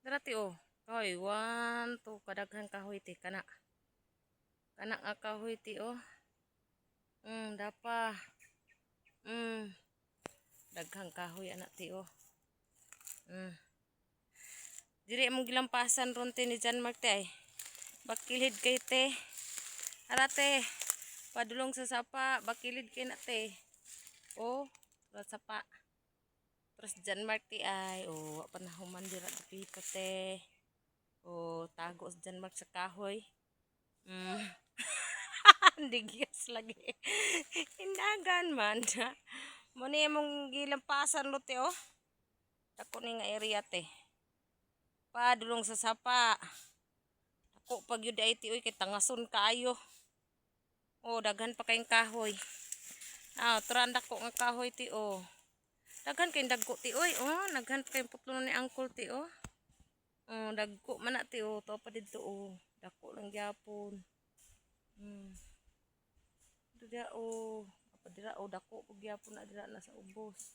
Darati oh. Kahoy, 1, 2, kadaghan kahoy ti kana. Kana nga kahoy ti oh. Dapa. Daghang kahoy anak ti oh. Diri mong gilampasan ron ti ni John Mark ti ay. Bakilid kay te. Arate. Padulong sa sapa, bakilid kay na te. Oh, sa sapa. Terus John Mark ti ay, oh, panahuman dira dito te. Oh, tago sa John Mark sa kahoy. Hindi giyas lagi. Indagan man. Muna mong gilampasan lo te oh. Ako ni nga area te. Padulong sa sapa. Ako pag yun ay ti oy kay tangason kaayo. Oh, daghan pa kayong kahoy. Turanda ko nga kahoy ti oh. Daghan kayong dagko ti oy. Oh, daghan pa kayong putlo ni angkol ti oh. Oh, dagko man na ti oh. To pa dito oh. Dako lang gyapon. Dira oh. Apa dira oh dako pag gyapon na dira na sa ubos.